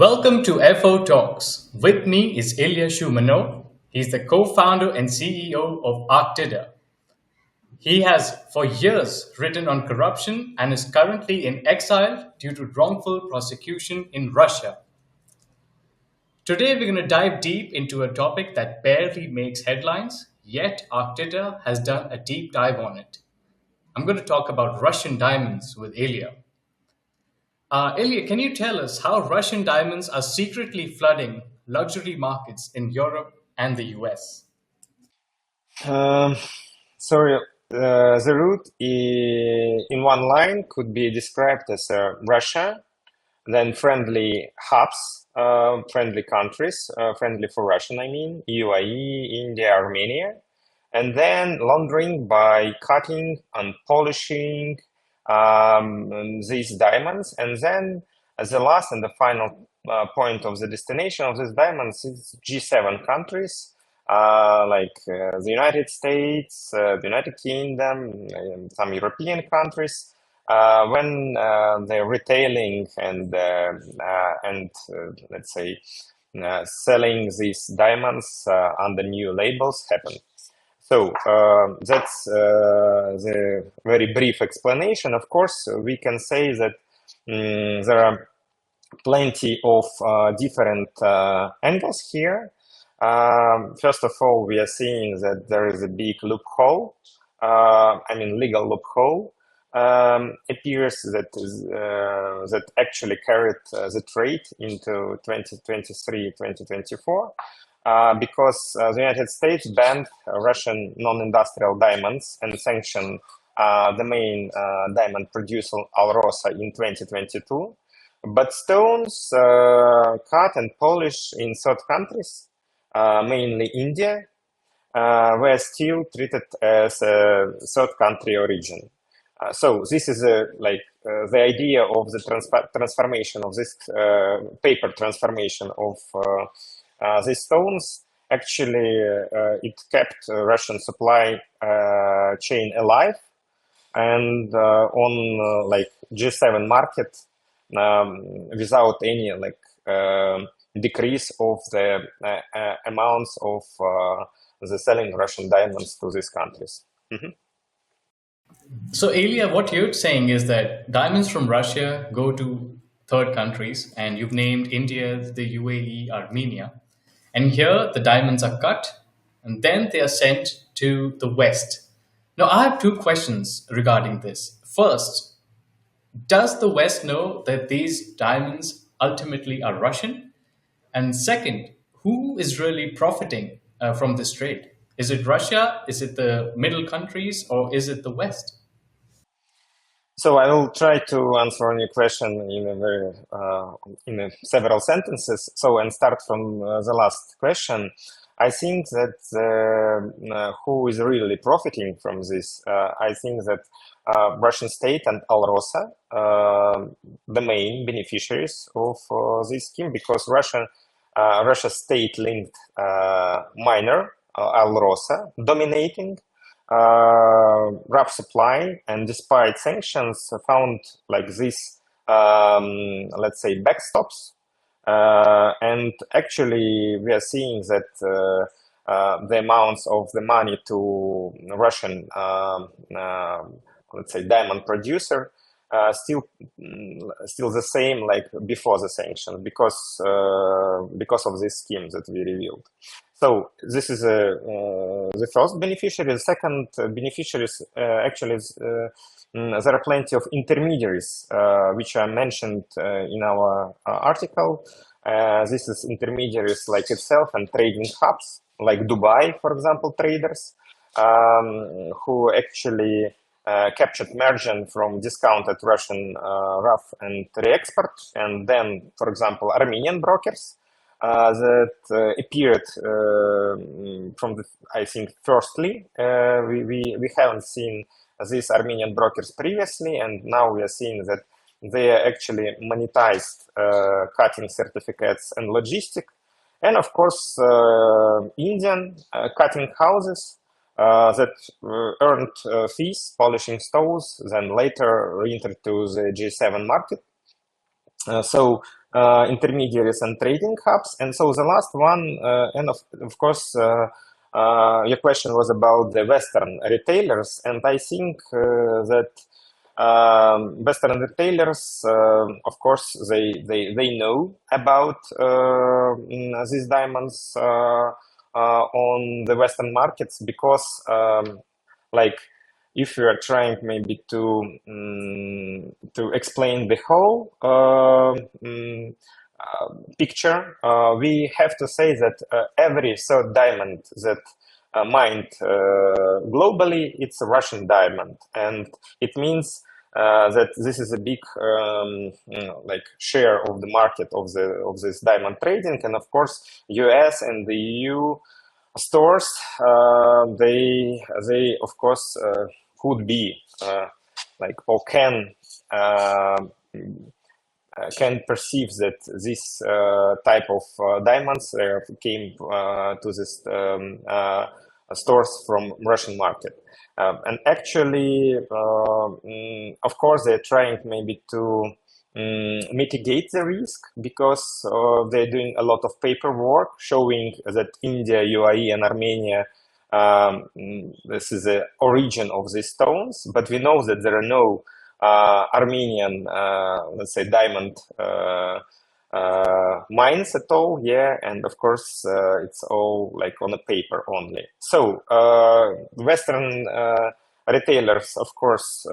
Welcome to FO Talks. With me is Ilia Shumanov. He's the co-founder and CEO of Arctida. He has for years written on corruption and is currently in exile due to wrongful prosecution in Russia. Today we're going to dive deep into a topic that barely makes headlines, yet Arctida has done a deep dive on it. I'm going to talk about Russian diamonds with Ilia. Ilya, can you tell us how Russian diamonds are secretly flooding luxury markets in Europe and the US? Um, sorry, the route in one line could be described as Russia, then friendly hubs, friendly countries, friendly for Russian, I mean, UAE, India, Armenia, and then laundering by cutting and polishing these diamonds, and then the last and the final point of the destination of these diamonds is G7 countries the United States, the United Kingdom, some European countries. When the retailing and let's say selling these diamonds under new labels happen. So that's the very brief explanation. Of course, we can say that there are plenty of different angles here. First of all, we are seeing that there is a big loophole, legal loophole. Appears that that actually carried the trade into 2023-2024 because the United States banned Russian non-industrial diamonds and sanctioned the main diamond producer Alrosa in 2022. But stones cut and polished in third countries, mainly India, were still treated as a third country origin. So this is the idea of the transformation of this paper transformation of these stones. Actually, it kept Russian supply chain alive, and on G7 market without any decrease of the amounts of the selling Russian diamonds to these countries. So, Ilya, what you're saying is that diamonds from Russia go to third countries, and you've named India, the UAE, Armenia. And here the diamonds are cut and then they are sent to the West. Now, I have two questions regarding this. First, does the West know that these diamonds ultimately are Russian? And second, who is really profiting from this trade? Is it Russia? Is it the middle countries? Or is it the West? So I will try to answer on your question in several sentences. So and start from the last question. I think that who is really profiting from this? I think that Russian state and Alrosa, the main beneficiaries of this scheme, because Russia state-linked miner Alrosa dominating rough supply, and despite sanctions, found like this, let's say, backstops. And actually, we are seeing that the amounts of the money to Russian, let's say, diamond producer still the same like before the sanctions, because of this scheme that we revealed. So this is the first beneficiary. The second beneficiaries actually there are plenty of intermediaries which are mentioned in our article. This is intermediaries like itself and trading hubs like Dubai, for example, traders who actually captured margin from discounted Russian rough and re-export, and then, for example, Armenian brokers that appeared from the, I think, firstly, we haven't seen these Armenian brokers previously, and now we are seeing that they are actually monetized cutting certificates and logistic, and of course Indian cutting houses that earned fees polishing stones, then later re-entered to the G7 market. So intermediaries and trading hubs. And so the last one, and of course, your question was about the Western retailers, and I think that Western retailers, of course, they know about these diamonds on the Western markets because, like, if you are trying maybe to explain the whole picture, we have to say that every third diamond that mined globally, it's a Russian diamond, and it means that this is a big like share of the market of this diamond trading. And of course, US and the EU stores, they of course could be like, or can perceive that this type of diamonds came to this stores from Russian market. And actually, of course, they're trying maybe to mitigate the risk because they're doing a lot of paperwork showing that India, UAE, and Armenia, this is the origin of these stones. But we know that there are no Armenian, let's say, diamond mines at all, yeah, and of course it's all like on a paper only. So Western retailers, of course,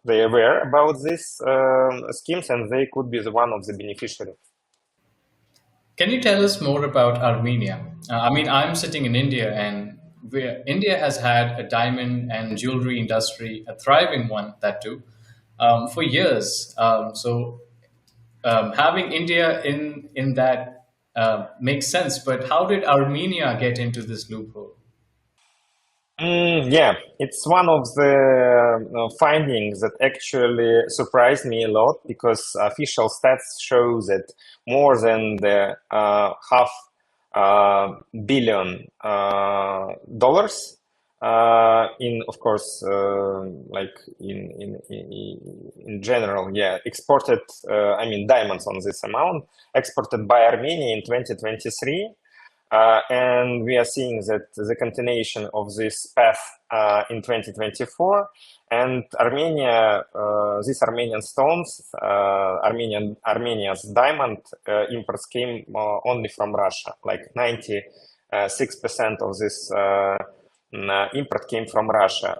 they are aware about these schemes, and they could be one of the beneficiaries. Can you tell us more about Armenia? I mean, I'm sitting in India, and India has had a diamond and jewelry industry, a thriving one, that too, for years. Having India in that makes sense. But how did Armenia get into this loophole? Yeah, it's one of the findings that actually surprised me a lot because official stats show that more than the half billion dollars in, of course, like in general, yeah, exported. I mean, diamonds on this amount exported by Armenia in 2023. And we are seeing that the continuation of this path in 2024, and Armenia, these Armenian stones, Armenia's diamond imports came only from Russia. Like 96% of this import came from Russia,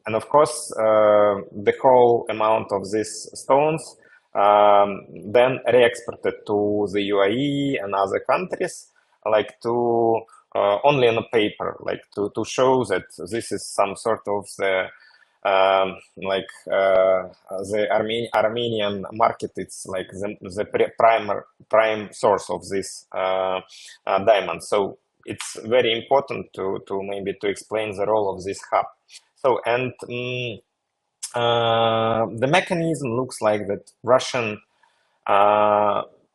and of course, the whole amount of these stones then re-exported to the UAE and other countries, like to only on a paper, like to show that this is some sort of the the Armenian market. It's like the prime source of this diamond. So it's very important to maybe to explain the role of this hub. So, and the mechanism looks like that Russian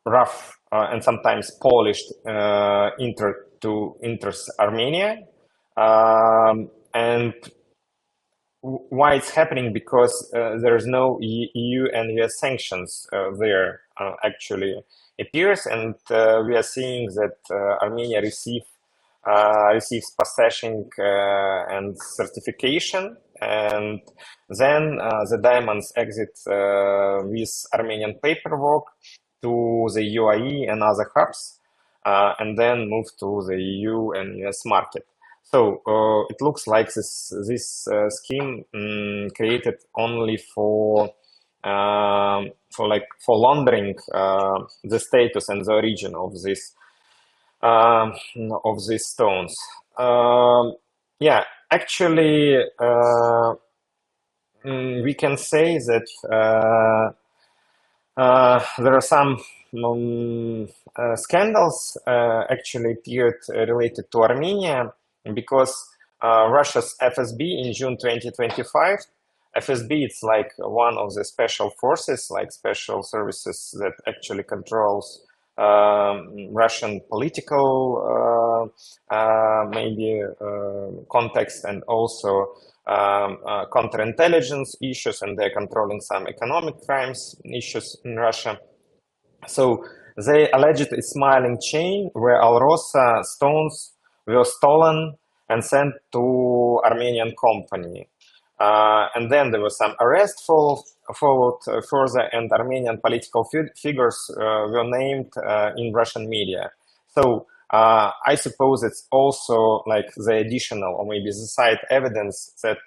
rough and sometimes polished enters Armenia, and why it's happening, because there's no EU and US sanctions there actually appears, and we are seeing that Armenia receives processing and certification, and then the diamonds exit with Armenian paperwork to the UAE and other hubs, and then move to the EU and US market. So it looks like this scheme created only for laundering the status and the origin of these stones. Yeah, actually, we can say that there are some scandals actually appeared related to Armenia, because Russia's FSB in June 2025, FSB, it's like one of the special forces, like special services that actually controls Russian political maybe context, and also counterintelligence issues, and they're controlling some economic crimes issues in Russia. So they alleged a smiling chain where Alrosa stones were stolen and sent to Armenian company. And then there was some arrest followed further, and Armenian political figures were named in Russian media. So I suppose it's also like the additional or maybe the side evidence that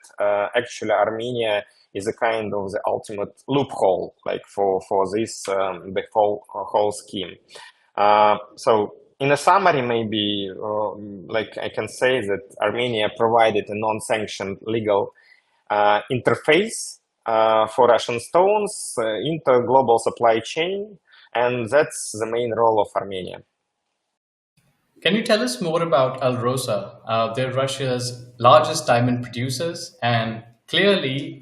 actually Armenia is a kind of the ultimate loophole, like for this the whole scheme. So in a summary, maybe like I can say that Armenia provided a non-sanctioned legal interface for Russian stones into a global supply chain, and that's the main role of Armenia. Can you tell us more about Alrosa? They're Russia's largest diamond producers, and clearly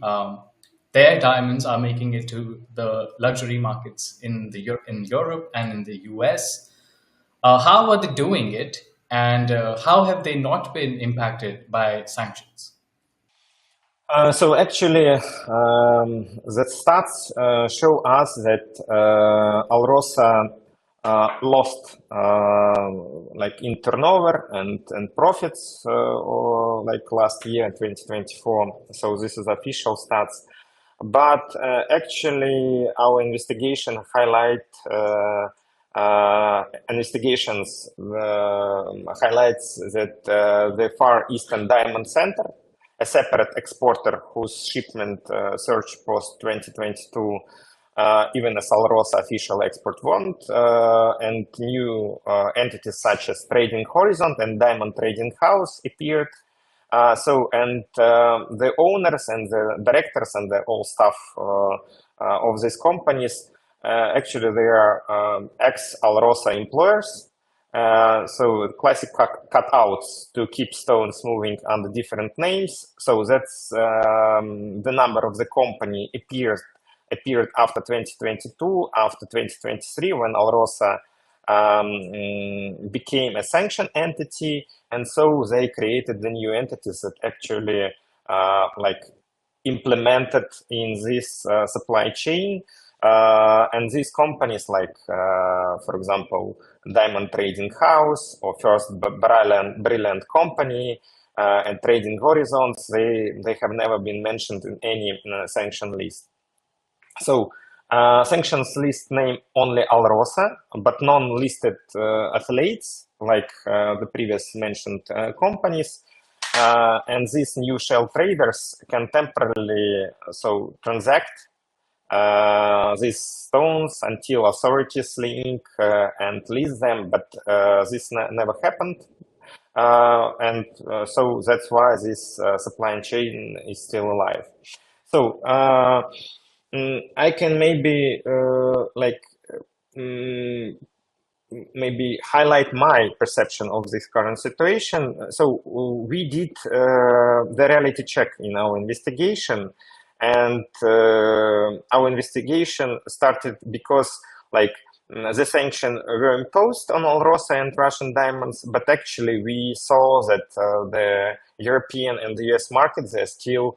their diamonds are making it to the luxury markets in Europe and in the US. How are they doing it, and how have they not been impacted by sanctions? So actually, the stats show us that Alrosa lost like in turnover and profits or like last year, 2024. So this is official stats. But actually, our investigation investigations highlights that the Far Eastern Diamond Center, a separate exporter whose shipment surged post 2022, even as Alrosa official export warrant, and new entities such as Trading Horizon and Diamond Trading House appeared. The owners and the directors and the all staff of these companies, actually they are ex-Alrosa employers. So classic cutouts to keep stones moving under different names. So that's the number of the company appeared after 2022, after 2023, when Alrosa became a sanctioned entity, and so they created the new entities that actually like implemented in this supply chain. And these companies, like for example, Diamond Trading House or First Brilliant Company and Trading Horizons, they have never been mentioned in any sanction list. So sanctions list name only Alrosa, but non-listed affiliates like the previous mentioned companies. And these new shell traders can temporarily transact these stones until authorities link and list them, but this never happened. So that's why this supply chain is still alive. So I can maybe maybe highlight my perception of this current situation. So we did the reality check in our investigation, and our investigation started because like the sanctions were imposed on Alrosa and Russian diamonds, but actually we saw that the European and the US markets, they still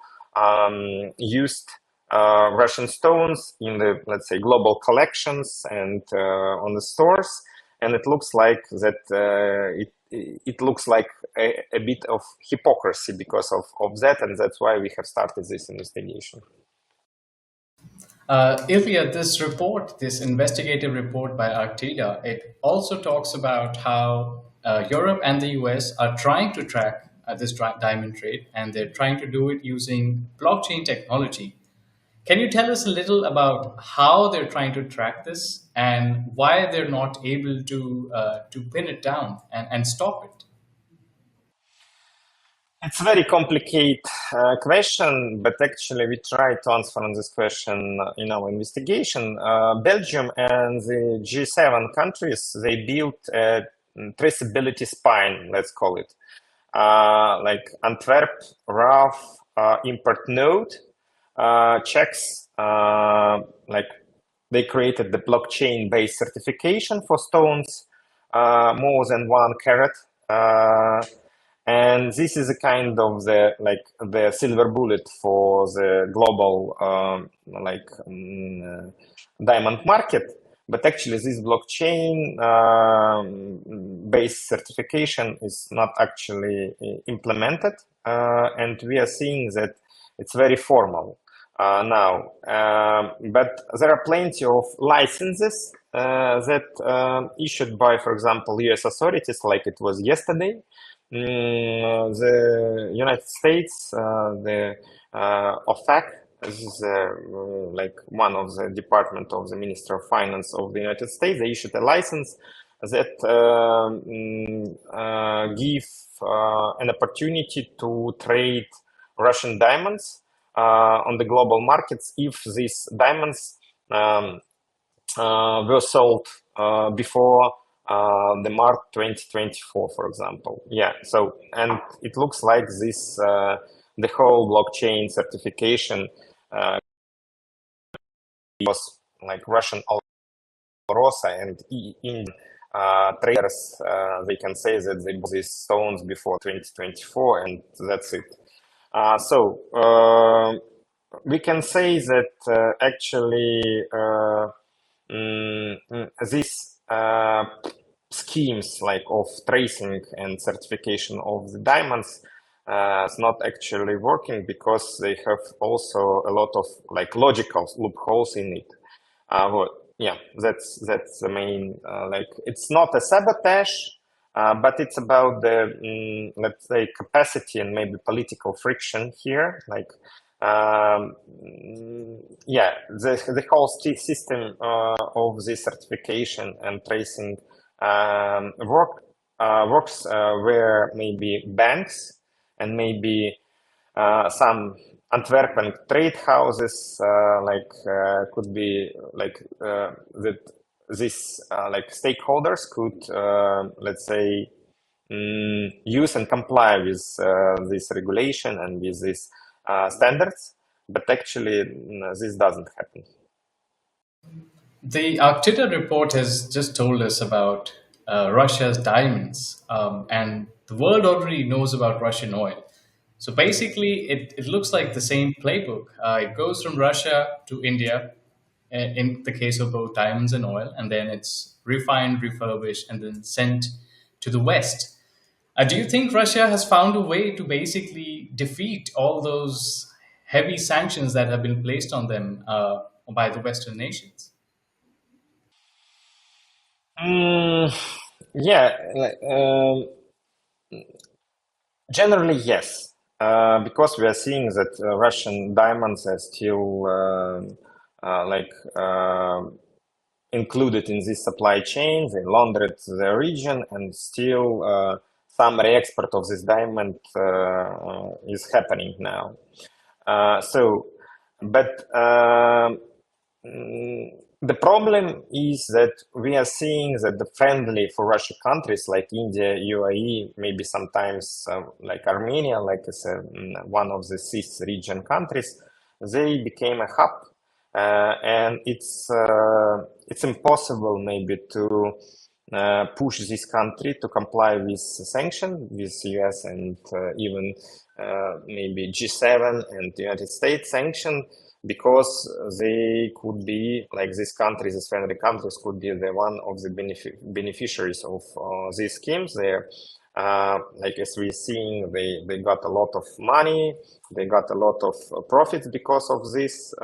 used Russian stones in the, let's say, global collections and on the stores, and it looks like that it looks like a bit of hypocrisy because of that, and that's why we have started this investigation. Ilia, this report, this investigative report by Arctida, it also talks about how Europe and the US are trying to track this diamond trade, and they're trying to do it using blockchain technology. Can you tell us a little about how they're trying to track this and why they're not able to pin it down and stop it? It's a very complicated question, but actually we tried to answer on this question in our investigation. Belgium and the G7 countries, they built a traceability spine, let's call it. Like Antwerp, RAF, import node checks, like they created the blockchain-based certification for stones more than 1 carat. And this is a kind of the silver bullet for the global diamond market. but actually this blockchain based certification is not actually implemented, and we are seeing that it's very formal now. But there are plenty of licenses that issued by, for example, US authorities, like it was yesterday. The United States, the OFAC, this is like one of the department of the Minister of Finance of the United States. They issued a license that give an opportunity to trade Russian diamonds on the global markets if these diamonds were sold before the March 2024, for example. Yeah, so, and it looks like this, the whole blockchain certification was like Russian Alrosa and Indian traders. They can say that they bought these stones before 2024, and that's it. So we can say that actually these schemes like of tracing and certification of the diamonds is not actually working because they have also a lot of like logical loopholes in it. Yeah, that's the main like it's not a sabotage, but it's about the let's say capacity and maybe political friction here. Like yeah, the whole system of this certification and tracing works where maybe banks and maybe some Antwerpen trade houses could be like that this like stakeholders could let's say use and comply with this regulation and with these standards, but actually this doesn't happen. The Arctida report has just told us about Russia's diamonds, and the world already knows about Russian oil. So basically, it looks like the same playbook. It goes from Russia to India, in the case of both diamonds and oil, and then it's refined, refurbished, and then sent to the West. Do you think Russia has found a way to basically defeat all those heavy sanctions that have been placed on them by the Western nations? Mm, yeah, generally yes, because we are seeing that Russian diamonds are still like included in this supply chain. They laundered the region, and still some re-export of this diamond is happening now. So, but the problem is that we are seeing that the friendly for Russia countries like India, UAE, maybe sometimes like Armenia, like it's one of the CIS region countries, they became a hub, and it's impossible maybe to push this country to comply with sanction with US and even maybe G7 and the United States sanction, because they could be like these countries, these friendly countries could be the one of the beneficiaries of these schemes. They're like as we're seeing, they got a lot of money, they got a lot of profits because of these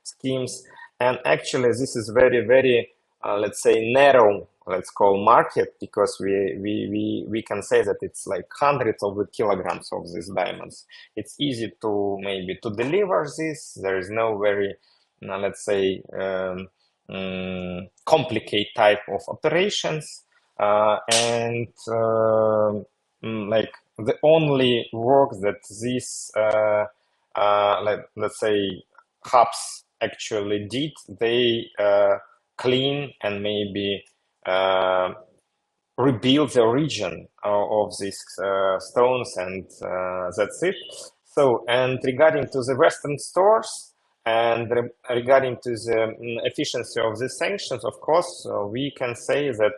schemes. And actually this is very, very let's say narrow, let's call market, because we can say that it's like hundreds of kilograms of these diamonds. It's easy to maybe to deliver this. There is no very let's say complicated type of operations, and like the only work that these let's say hubs actually did, they clean and maybe rebuild the origin of these stones, and that's it. So, and regarding to the Western stores and regarding to the efficiency of the sanctions, of course, we can say that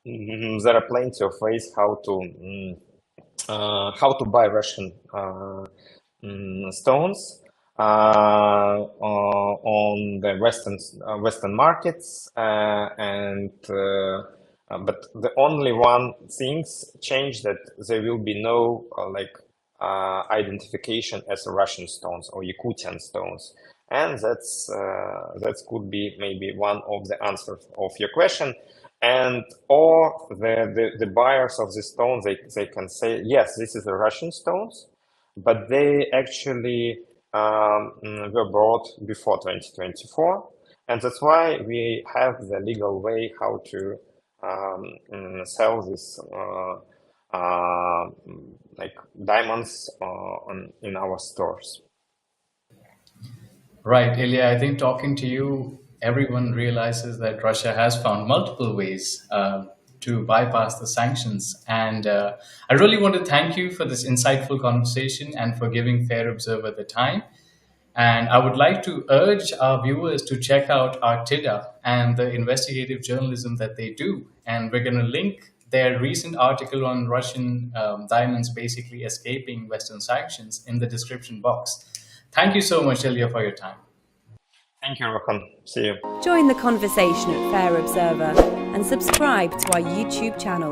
there are plenty of ways how to buy Russian stones. on the Western markets, but the only one things change that there will be no identification as Russian stones or Yakutian stones, and that could be maybe one of the answers of your question. And or the buyers of the stones, they can say, yes, this is the Russian stones, but they actually were bought before 2024, and that's why we have the legal way how to sell this like diamonds in our stores. Right, Ilya, I think talking to you, everyone realizes that Russia has found multiple ways to bypass the sanctions. And I really want to thank you for this insightful conversation and for giving Fair Observer the time. And I would like to urge our viewers to check out Arctida and the investigative journalism that they do. And we're going to link their recent article on Russian diamonds basically escaping Western sanctions in the description box. Thank you so much, Ilya, for your time. Thank you, Rohan. See you. Join the conversation at Fair Observer and subscribe to our YouTube channel.